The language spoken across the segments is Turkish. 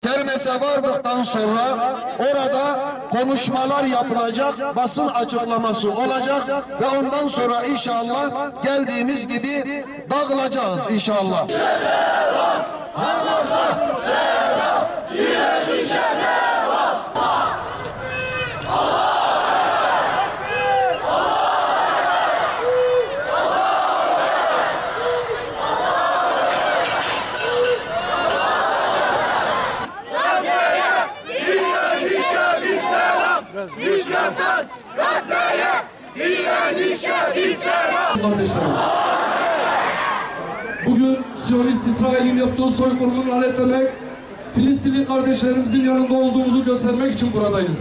Kermes'e vardıktan sonra orada konuşmalar yapılacak, basın açıklaması olacak ve ondan sonra inşallah geldiğimiz gibi dağılacağız inşallah. Devam, Hamas'a selam, direnişe devam. Lütfen Gazze'ye direnişe bir selam. Kardeşlerim, bugün Siyonist İsrail'in yaptığı soykırımını lanetlemek, Filistinli kardeşlerimizin yanında olduğumuzu göstermek için buradayız.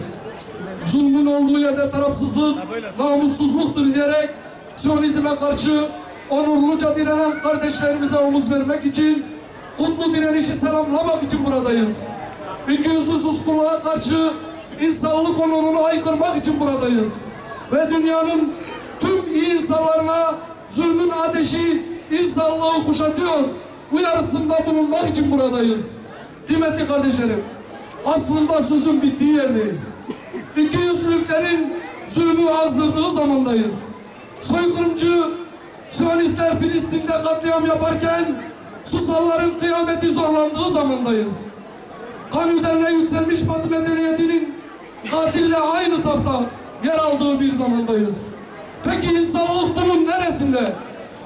Zulmün olduğu yerde tarafsızlık, namussuzluktur diyerek Siyonizme karşı onurluca direnen kardeşlerimize omuz vermek için, kutlu direnişi selamlamak için buradayız. İkiyüzlü suskunluğa karşı insanlık onurunu aykırmak için buradayız. Ve dünyanın tüm iyi insanlarına zulmün ateşi insanlığı kuşatıyor uyarısında bulunmak için buradayız. Kıymetli kardeşlerim, aslında sözün bittiği yerdeyiz. İkiyüzlülüklerin zulmü azdırdığı zamandayız. Soykırımcı Siyonistler Filistin'de katliam yaparken Susalların kıyameti zorlandığı zamandayız. Kan üzerine yükselmiş Batı medeniyetinin katille aynı safta yer aldığı bir zamandayız. Peki insanlık bunun neresinde?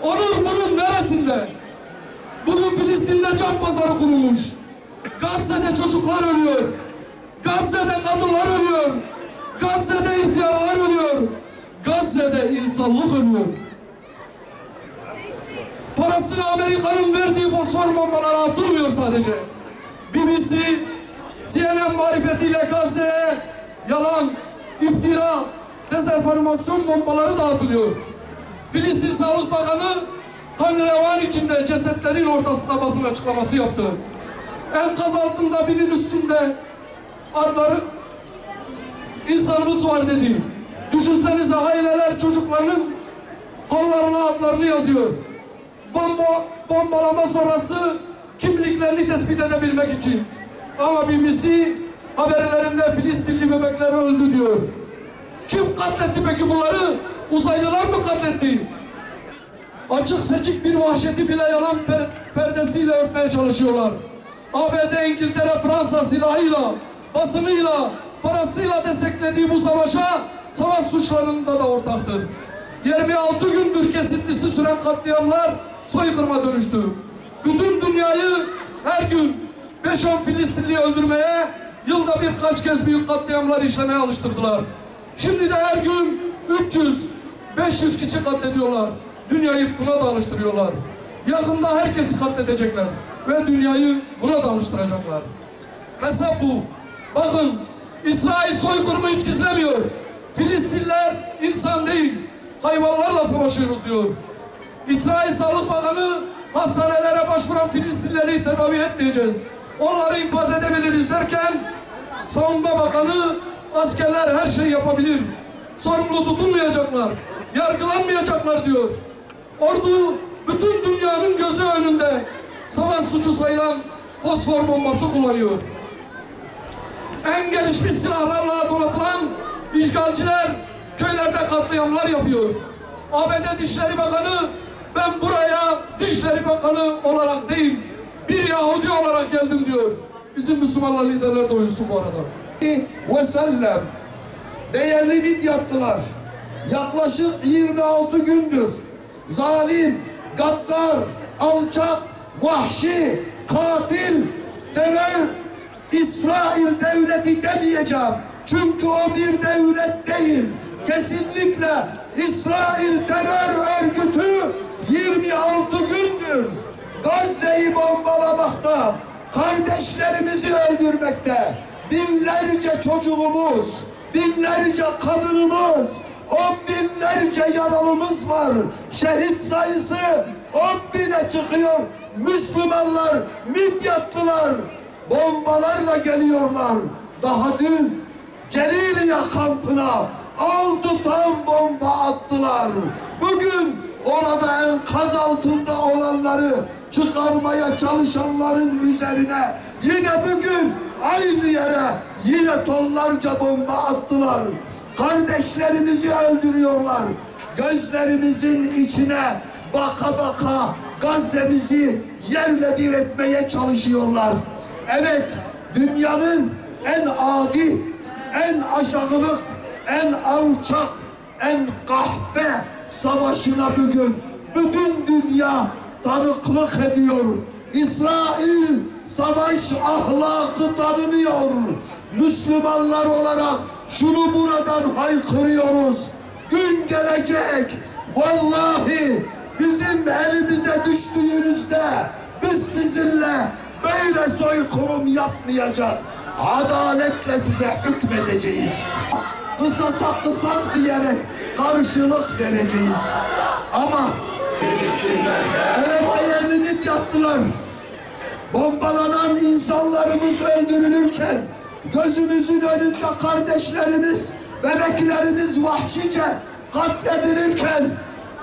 Onur bunun neresinde? Bugün Filistin'de can pazarı kurulmuş. Gazze'de çocuklar ölüyor. Gazze'de kadınlar ölüyor. Gazze'de ihtiyarlar ölüyor. Gazze'de insanlık ölüyor. Parasını Amerika'nın verdiği fosfor bombalara atılmıyor sadece. BBC, CNN marifetiyle Gazze'ye yalan, iftira, dezenformasyon bombaları dağıtılıyor. Filistin Sağlık Bakanı kan revan içinde cesetlerin ortasında basın açıklaması yaptı. Enkaz altında birinin üstünde adları insanımız var dedi. Düşünsenize aileler çocuklarının kollarına adlarını yazıyor. Bombalama sonrası kimliklerini tespit edebilmek için. Ama BBC haberlerinde Filistinli bebekler öldü diyor. Kim katletti peki bunları? Uzaylılar mı katletti? Açık seçik bir vahşeti bile yalan perdesiyle örtmeye çalışıyorlar. ABD, İngiltere, Fransa silahıyla, basınıyla, parasıyla desteklediği bu savaşa savaş suçlarında da ortaktır. 26 gündür kesintisi süren katliamlar soykırıma dönüştü. Bütün dünyayı her gün 5-10 Filistinli'yi öldürmeye, yılda birkaç kez büyük katliamlar işlemeye alıştırdılar. Şimdi de her gün 300-500 kişi katlediyorlar. Dünyayı buna da alıştırıyorlar. Yakında herkesi katledecekler ve dünyayı buna da alıştıracaklar. Hesap bu. Bakın, İsrail soykırımı hiç gizlemiyor. Filistinliler insan değil, hayvanlarla savaşıyoruz diyor. İsrail Sağlık Bakanı hastanelere başvuran Filistinlileri tedavi etmeyeceğiz, onları infaz edebiliriz derken Savunma Bakanı askerler her şeyi yapabilir, sorumlu tutulmayacaklar, yargılanmayacaklar diyor. Ordu bütün dünyanın gözü önünde savaş suçu sayılan fosfor bombası kullanıyor. En gelişmiş silahlarla donatılan işgalciler köylerde katliamlar yapıyor. ABD Dışişleri Bakanı, ben buraya Dışişleri Bakanı olarak değil, bir Yahudi olarak geldim diyor. Bizim Müslümanlar liderler de oyuncusu bu arada. Ve sellem, değerli Midyatlılar, yaklaşık 26 gündür zalim, gaddar, alçak, vahşi, katil, terör, İsrail devleti demeyeceğim. Çünkü o bir devlet değil. Kesinlikle İsrail terör örgütü 26 gündür Gazze'yi bombalamakta, kardeşlerimizi öldürmekte, binlerce çocuğumuz, binlerce kadınımız, 10 binlerce yaralımız var. Şehit sayısı 10 bine çıkıyor. Müslümanlar, Midyatlılar bombalarla geliyorlar. Daha dün Celiliye kampına 6 ton bomba attılar. Bugün orada enkaz altında olanları çıkarmaya çalışanların üzerine yine bugün üstüne tonlarca bomba attılar. Kardeşlerimizi öldürüyorlar. Gözlerimizin içine baka baka Gazze'mizi yerle bir etmeye çalışıyorlar. Evet, dünyanın en adi, en aşağılık, en alçak, en kahpe savaşına bugün bütün dünya tanıklık ediyor. İsrail savaş ahlakı tanımıyor. Müslümanlar olarak şunu buradan haykırıyoruz. Gün gelecek, vallahi bizim elimize düştüğünüzde biz sizinle böyle soykırım yapmayacak. Adaletle size hükmedeceğiz. Kısasa kısas diyerek karşılık vereceğiz. Ama evet, değerli midyatlılar, bombalanan insanlarımız öldürülürken, gözümüzün önünde kardeşlerimiz, bebeklerimiz vahşice katledilirken,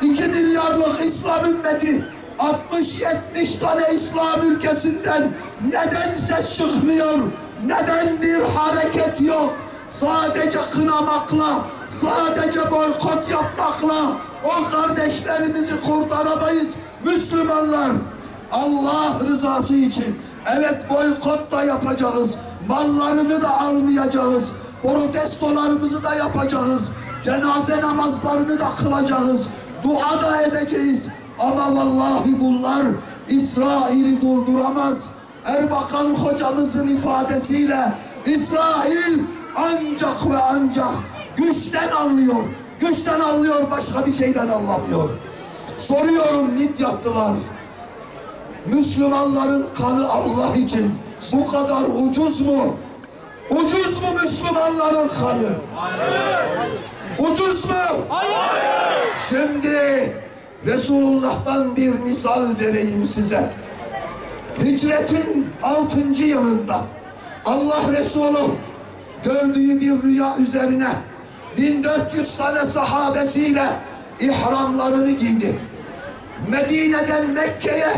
2 milyarlık İslam ümmeti 60-70 tane İslam ülkesinden neden ses çıkmıyor, neden bir hareket yok? Sadece kınamakla, sadece boykot yapmakla o kardeşlerimizi kurtaramayız Müslümanlar. Allah rızası için evet, boykot da yapacağız, mallarını da almayacağız, protestolarımızı da yapacağız, cenaze namazlarını da kılacağız, dua da edeceğiz. Ama vallahi bunlar İsrail'i durduramaz. Erbakan hocamızın ifadesiyle İsrail ancak ve ancak güçten anlıyor. Güçten anlıyor, başka bir şeyden anlamıyor. Soruyorum midyatlılar, Müslümanların kanı Allah için bu kadar ucuz mu? Ucuz mu Müslümanların kanı? Hayır. Ucuz mu? Hayır. Şimdi Resulullah'tan bir misal vereyim size. Hicretin 6. yılında Allah Resulü gördüğü bir rüya üzerine 1400 tane sahabesiyle ihramlarını giydi. Medine'den Mekke'ye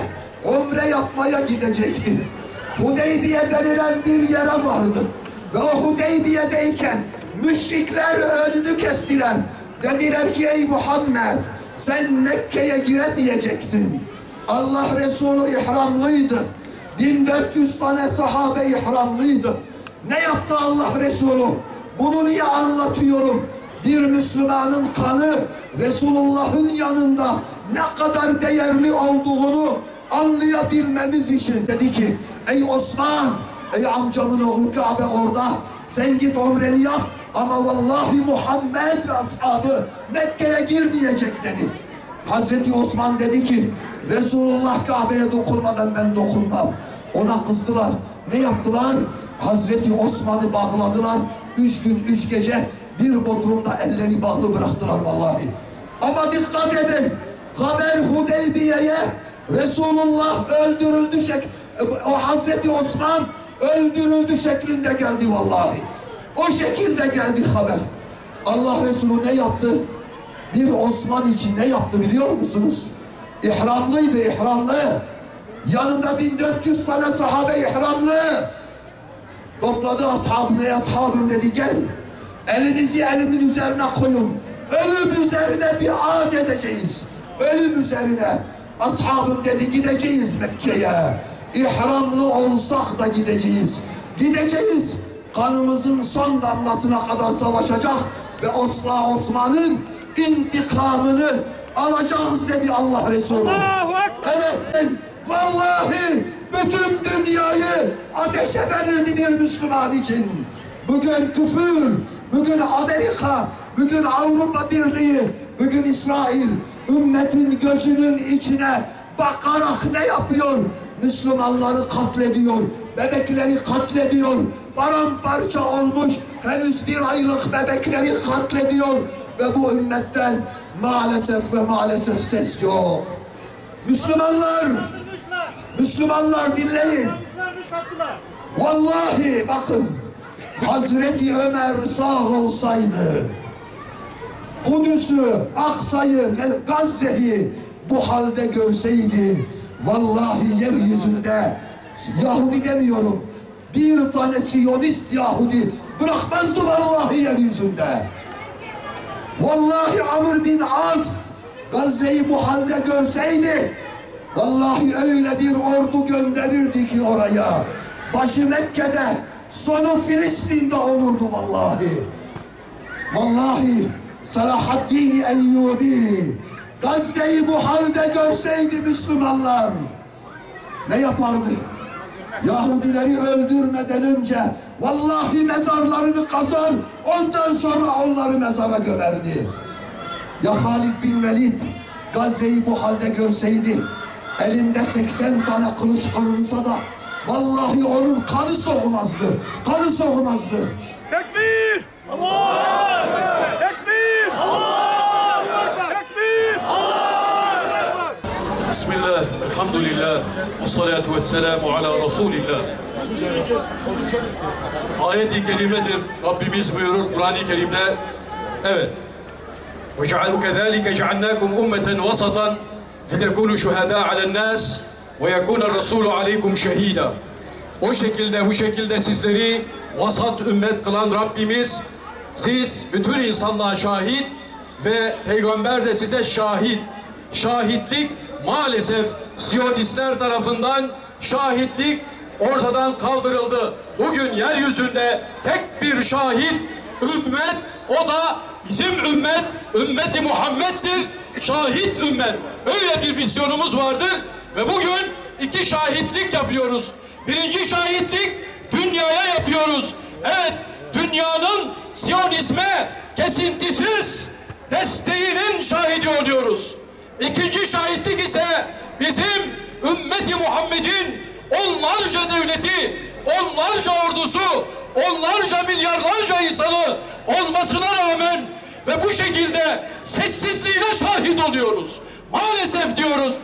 umre yapmaya gidecekti. Hudeybiye denilen bir yere vardı. Ve o Hudeybiye'deyken müşrikler önünü kestiler. Dediler ki ey Muhammed, sen Mekke'ye giremeyeceksin. Allah Resulü ihramlıydı. 1400 tane sahabe ihramlıydı. Ne yaptı Allah Resulü? Bunu niye anlatıyorum? Bir Müslümanın kanı Resulullah'ın yanında ne kadar değerli olduğunu anlayabilmemiz için dedi ki ey Osman, ey amcamın oğlu Kabe orada, sen git umreni yap ama vallahi Muhammed ve ashabı Mekke'ye girmeyecek dedi. Hazreti Osman dedi ki Resulullah Kabe'ye dokunmadan ben dokunmam. Ona kızdılar. Ne yaptılar? Hazreti Osman'ı bağladılar. 3 gün 3 gece bir bodrumda elleri bağlı bıraktılar vallahi. Ama dikkat edin, haber Hudeybiye'ye Resulullah öldürüldü o Hazreti Osman öldürüldü şeklinde geldi vallahi. O şekilde geldi haber. Allah Resulü ne yaptı? Bir Osman için ne yaptı biliyor musunuz? İhramlıydı, ihramlı. Yanında 1400 tane sahabe ihramlı. Topladı ashabını, ey ashabım dedi, gel. Elinizi elimin üzerine koyun. Ölüm üzerine biat edeceğiz. Ölüm üzerine. Ashabım dedi, gideceğiz Mekke'ye. İhramlı olsak da gideceğiz. Gideceğiz. Kanımızın son damlasına kadar savaşacak ve Osman'ın intikamını alacağız dedi Allah Resulü. Evet, vallahi bütün dünyayı ateşe verirdi bir Müslüman için. Bugün küfür, bugün Amerika, bugün Avrupa Birliği, bugün İsrail ümmetin gözünün içine bakarak ne yapıyor? Müslümanları katlediyor, bebekleri katlediyor, paramparça olmuş henüz 1 aylık bebekleri katlediyor ve bu ümmetten maalesef ve maalesef ses yok. Müslümanlar dinleyin. Vallahi bakın, Hazreti Ömer sağ olsaydı, Kudüs'ü, Aksa'yı, Gazze'yi bu halde görseydi, vallahi yeryüzünde Yahudi demiyorum, bir tane Siyonist Yahudi bırakmazdı vallahi yeryüzünde. Vallahi Amr bin As Gazze'yi bu halde görseydi, vallahi öyle bir ordu gönderirdi ki oraya. Başı Mekke'de, sonu Filistin'de olurdu vallahi. Vallahi Salahaddin Eyyubi Gazze'yi bu halde görseydi Müslümanlar ne yapardı? Yahudileri öldürmeden önce vallahi mezarlarını kazar, ondan sonra onları mezara gömerdi. Ya Halid bin Velid Gazze'yi bu halde görseydi, elinde 80 tane kılıç kırılsa da vallahi onun kanı soğumazdı. Kanı soğumazdı. Tekbir! Allah! Tekbir! Allah! Tekbir! Allah! Bismillah, elhamdülillah, ve salatu ve selamu ala Resulillah. Ayet-i kerimedir. Rabbimiz buyurur Kur'an-ı Kerim'de, evet. وَكَذَٰلِكَ جَعَلْنَاكُمْ أُمَّةً وَسَطًا لِتَكُونُوا شُهَدَاءَ عَلَى النَّاسِ وَيَكُونَ الرَّسُولُ عَلَيْكُمْ شَهِيدًا. O şekilde, bu şekilde sizleri vasat ümmet kılan Rabbimiz, siz bütün insanlığa şahit ve peygamber de size şahit. Şahitlik maalesef Siyonistler tarafından şahitlik ortadan kaldırıldı. Bugün yeryüzünde tek bir şahit ümmet, o da bizim ümmet, ümmeti Muhammed'dir. Şahit ümmet. Öyle bir misyonumuz vardır ve bugün iki şahitlik yapıyoruz. Birinci şahitlik dünyaya yapıyoruz. Evet, dünyanın Siyonizme kesintisiz desteğinin şahidi oluyoruz. İkinci şahitlik ise bizim ümmeti Muhammed'in onlarca devleti, onlarca ordusu, onlarca milyarlarca insanı olmasına rağmen ve bu şekilde sessizliğine şahit oluyoruz. Maalesef diyoruz,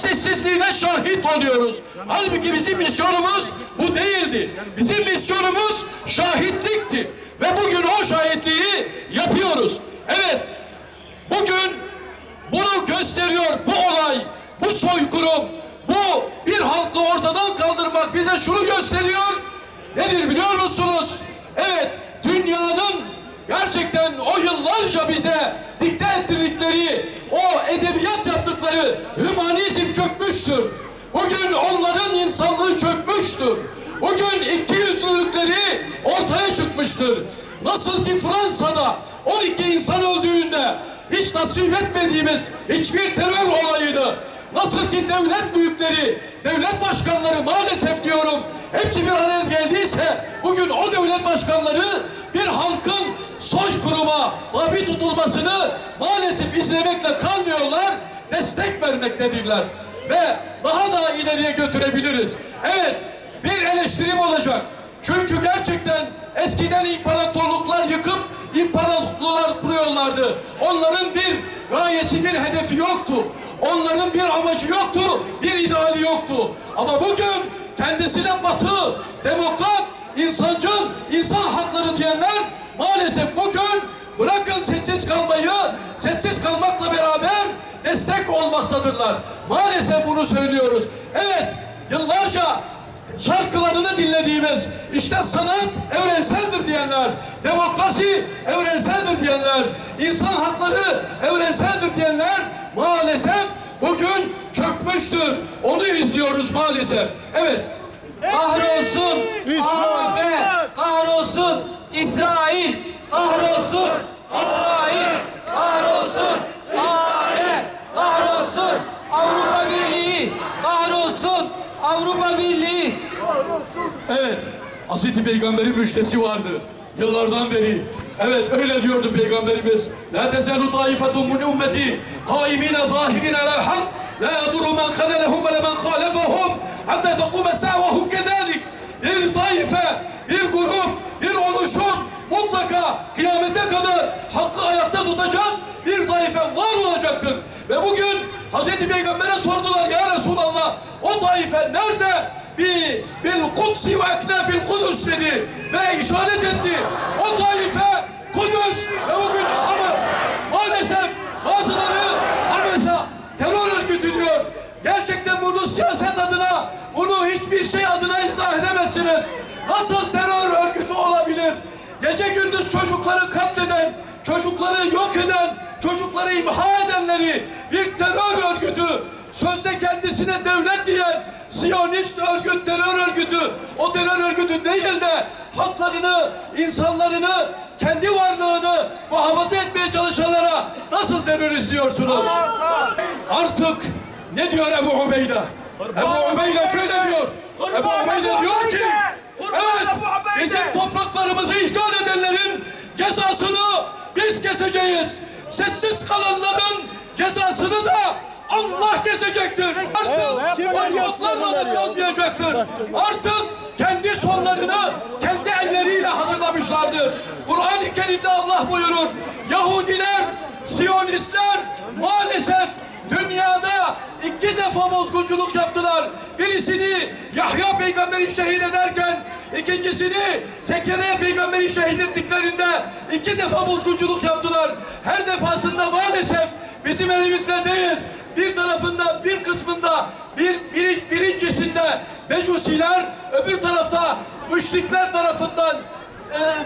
sessizliğine şahit oluyoruz. Halbuki bizim misyonumuz bu değildi. Bizim misyonumuz şahitlikti. Ve bugün o şahitliği yapıyoruz. Evet, bugün bunu gösteriyor bu olay, bu soykırım, bu bir halkı ortadan kaldırmak bize şunu gösteriyor. Nedir biliyor musunuz? Evet, dünyanın gerçekten o yıllarca bize dikte ettirdikleri, o edebiyat yaptıkları hümanizm çökmüştür. Bugün onların insanlığı çökmüştür. Bugün 200 yıllıkları ortaya çıkmıştır. Nasıl ki Fransa'da 12 insan öldüğünde hiç nasip etmediğimiz hiçbir terör olayını, nasıl ki devlet büyükleri, devlet başkanları maalesef diyorum, hepsi bir araya geldiyse bugün o devlet başkanları bir halkın soykırıma tabi tutulmasını maalesef izlemekle kalmıyorlar, destek vermektedirler. Ve daha da ileriye götürebiliriz. Evet, bir eleştirim olacak. Çünkü gerçekten eskiden imparatorluklar yıkıp imparatorluklar kuruyorlardı. Onların bir gayesi, bir hedefi yoktu. Onların bir amacı yoktu, bir ideali yoktu. Ama bugün kendisine batı, demokrat, insancıl, insan hakları diyenler maalesef bugün bırakın sessiz kalmayı, sessiz kalmakla beraber destek olmaktadırlar. Maalesef bunu söylüyoruz. Evet, yıllarca şarkılarını dinlediğimiz, işte sanat evrenseldir diyenler, demokrasi evrenseldir diyenler, insan hakları evrenseldir diyenler maalesef bugün çökmüştür. Onu izliyoruz maalesef. Evet. Kahrolsun AKP, kahrolsun İsrail, kahrolsun İsrail, kahrolsun AKP, kahrolsun Avrupa Birliği, kahrolsun Avrupa Birliği. Evet, Hazreti Peygamber'in müjdesi vardı yıllardan beri. Evet, öyle diyordu Peygamberimiz. La tezalu taifetun min ümmeti kaimine zahirin alel hak la yadurru men khalelehum ve men khalefehum hatta tekume sa'vahum kezalik. Bir taife, bir grup, bir oluşum mutlaka kıyamete kadar hakkı ayakta tutacak bir taife var olacaktır. Ve bugün Hazreti Peygamber'e sordular, ya Resulallah, o taife nerede? Bil Kudsi ve eknafil Kudüs dedi ve işaret etti. O taife Kudüs ve bugün Hamas. Maalesef bazıları Hamas'a terör örgütü diyor. Gerçekten bunu siyaset adına, bunu hiçbir şey adına izah edemezsiniz. Nasıl terör örgütü olabilir? gece gündüz çocukları katleden, çocukları yok eden, çocukları imha edenleri bir terör örgütü, sözde kendisine devlet diyen Siyonist örgüt, terör örgütü, o terör örgütü değil de haklarını, insanlarını, kendi varlığını muhafaza etmeye çalışanlara nasıl terörist diyorsunuz? Artık ne diyor Ebu Ubeyde? Ebu Ubeyde şöyle diyor. Ebu Ubeyde diyor ki, evet, bizim topraklarımızı işgal edenlerin cezasını biz keseceğiz. Sessiz kalanların cezasını da Allah kesecektir. Artık boykotlarla da kalmayacaktır. Artık kendi sonlarını kendi elleriyle hazırlamışlardır. Kur'an-ı Kerim'de Allah buyurur. Yahudiler, Siyonistler maalesef dünyada 2 defa bozgunculuk yaptılar. Birisini Yahya peygamberi şehit ederken, ikincisini Zekeriya peygamberi şehit ettiklerinde 2 defa bozgunculuk yaptılar. Her defasında maalesef bizim elimizde değil, bir tarafında, bir kısmında, birincisinde Mecusiler, öbür tarafta müşrikler tarafından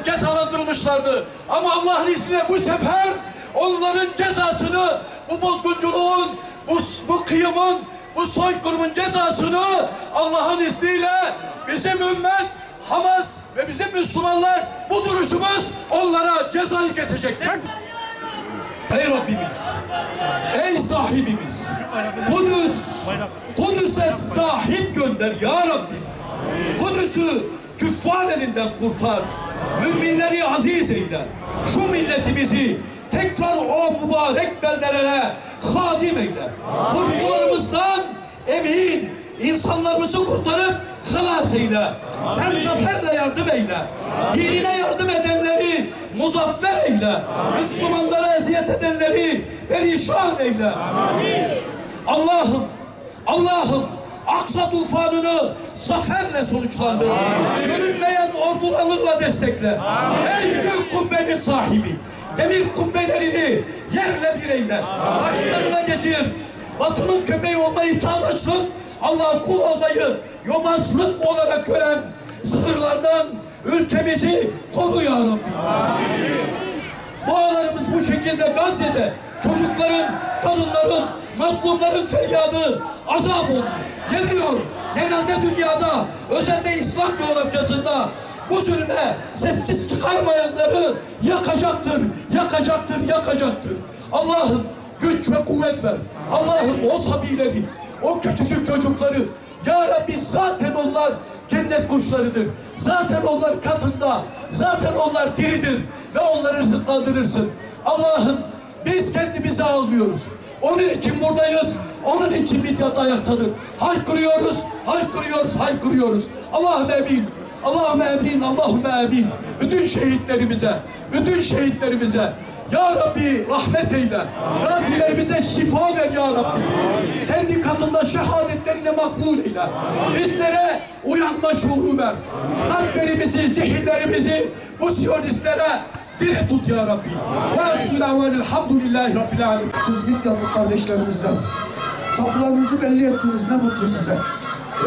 cezalandırılmışlardı. Ama Allah'ın izniyle bu sefer onların cezasını, bu bozgunculuğun, bu kıyımın, bu soykırımın cezasını Allah'ın izniyle bizim ümmet, Hamas ve bizim Müslümanlar, bu duruşumuz onlara cezayı kesecektir. Ey Rabbimiz, ey sahibimiz, Kudüs'e sahip gönder ya Rabbi. Kudüs'ü küffar elinden kurtar. Müminleri aziz eyle. Şu milletimizi tekrar o mübarek beldelere hadim eyle. Korkularımızdan emin, insanlarımızı kurtarıp halas eyle. Sen zaferle yardım eyle. Dinine yardım edenleri muzaffer eyle. Müslümanlara eziyet edenleri perişan eyle. Allah'ım Aksa tufanını zaferle sonuçlandır. Görünmeyen ordularla destekle. Ey gök kubbenin sahibi, demir kubbelerini yerle bir eyle. Başlarına geçir. Batının köpeği olmayı çağdaşlık, Allah'a kul olmayı yobazlık olarak gören sınırlardan ülkemizi koru ya Rabbi. Dualarımız bu şekilde Gazze'de çocukların, kadınların, mazlumların feryadı azap oldu. Geliyor. Genelde dünyada, özellikle İslam coğrafyasında bu zulme sessiz çıkarmayanları yakacaktır, yakacaktır, yakacaktır. Allah'ım güç ve kuvvet ver. Allah'ım o sabileri, o küçücük çocukları, ya Rabbi zaten onlar cennet kuşlarıdır. Zaten onlar katında, zaten onlar diridir ve onları rızıklandırırsın. Allah'ım biz kendimizi ağlıyoruz. Onun için buradayız. Onun için Midyat ayaktadır. Haykırıyoruz, haykırıyoruz, haykırıyoruz. Allahümme emin, Allahümme emin, Allahümme emin. Bütün şehitlerimize ya Rabbi rahmet eyle. Gazilerimize şifa ver ya Rabbi. Kendi katında şehadetlerine makbul eyle. Bizlere uyanma şuuru ver. Kalplerimizi, zihinlerimizi bu siyonistlere diri tut ya Rabbi. Elhamdülillahi Rabbil alemin. Siz Midyatlı kardeşlerimizden saplarınızı belli ettiniz, ne mutlu size.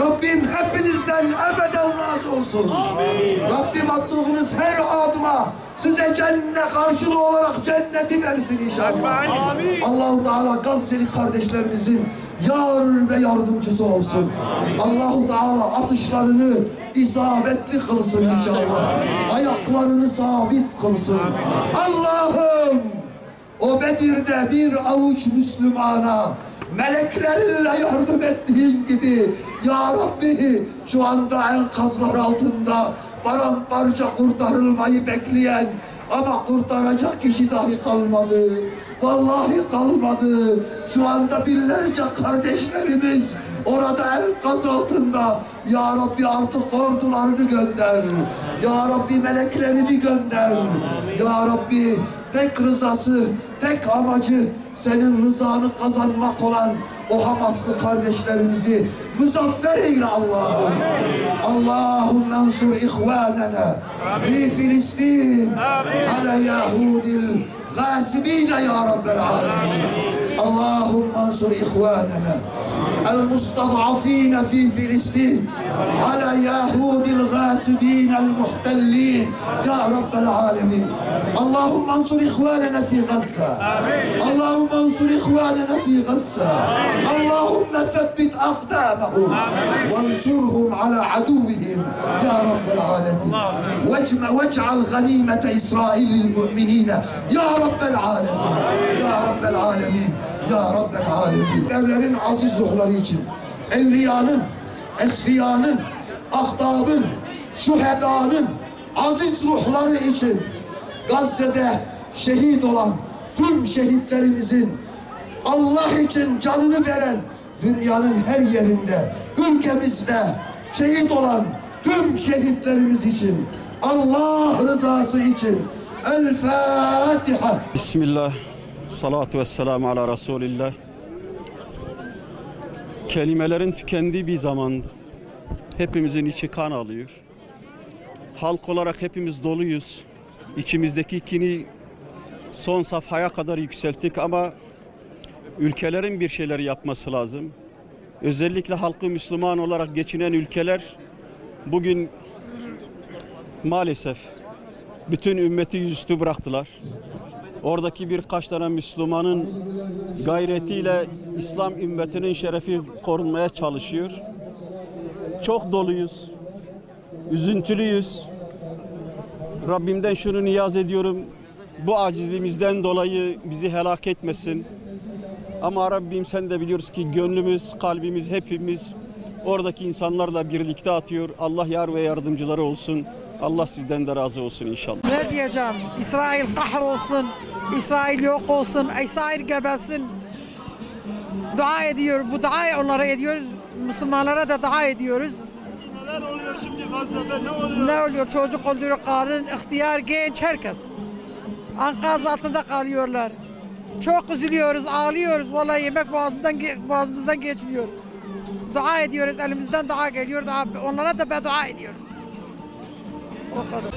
Rabbim hepinizden ebeden razı olsun. Amin. Rabbim attığınız her adıma size cennet karşılığı olarak cenneti versin inşallah. Amin. Allah-u Teala Gazze'li kardeşlerimizin yar ve yardımcısı olsun. Allah-u Teala atışlarını isabetli kılsın inşallah. Ayaklarını sabit kılsın. Allah'ım o Bedir'de bir avuç Müslümana meleklerinle yardım ettiğin gibi ya Rabbi şu anda enkazlar altında paramparça kurtarılmayı bekleyen ama kurtaracak kişi dahi kalmadı. Vallahi kalmadı. Şu anda binlerce kardeşlerimiz orada enkaz altında. Ya Rabbi artık ordularını gönder. Ya Rabbi meleklerini gönder. Ya Rabbi tek rızası, tek amacı senin rızanı kazanmak olan o Hamaslı kardeşlerimizi muzaffer eyle Allah'ım. Allahümme ansur ihvanena fi Filistin ala Yahudil gâsibîne ya Rabbel âlemin. Allahümme ansur ihvanena المستضعفين في فلسطين على يهود الغاصبين المحتلين يا رب العالمين. اللهم انصر إخواننا في غزة. اللهم انصر إخواننا في غزة. اللهم ثبت أقدامهم وانصرهم على عدوهم يا رب العالمين. واجعل غنيمة إسرائيل للمؤمنين يا رب العالمين. يا رب العالمين. Ya Rabbel Alemin. Evlerin aziz ruhları için, evliyanın, esfiyanın, ahtabın, şühedanın aziz ruhları için, Gazze'de şehit olan tüm şehitlerimizin, Allah için canını veren dünyanın her yerinde, ülkemizde şehit olan tüm şehitlerimiz için, Allah rızası için El Fatiha. Bismillah. Salatu vesselamu ala Resulillah. Kelimelerin tükendiği bir zamandı. Hepimizin içi kan alıyor. Halk olarak hepimiz doluyuz. İçimizdeki kini son safhaya kadar yükselttik ama ülkelerin bir şeyler yapması lazım. Özellikle halkı Müslüman olarak geçinen ülkeler bugün maalesef bütün ümmeti yüzüstü bıraktılar. Oradaki birkaç tane Müslümanın gayretiyle İslam ümmetinin şerefi korunmaya çalışıyor. Çok doluyuz, üzüntülüyüz. Rabbimden şunu niyaz ediyorum, bu acizliğimizden dolayı bizi helak etmesin. Ama Rabbim sen de biliyoruz ki gönlümüz, kalbimiz hepimiz oradaki insanlarla birlikte atıyor. Allah yar ve yardımcıları olsun. Allah sizden de razı olsun inşallah. Ne diyeceğim? İsrail kahrolsun, İsrail yok olsun, İsrail gebersin. Dua ediyor, bu duayı onlara ediyoruz. Müslümanlara da dua ediyoruz. Neler oluyor şimdi Gazze'de, ne oluyor? Ne oluyor? Çocuk oluyor, kadın, ihtiyar, genç, herkes. Enkaz altında kalıyorlar. Çok üzülüyoruz, ağlıyoruz. Vallahi yemek boğazımızdan geçmiyor. Dua ediyoruz, elimizden dua geliyor. Onlara da beddua ediyoruz. O kadar.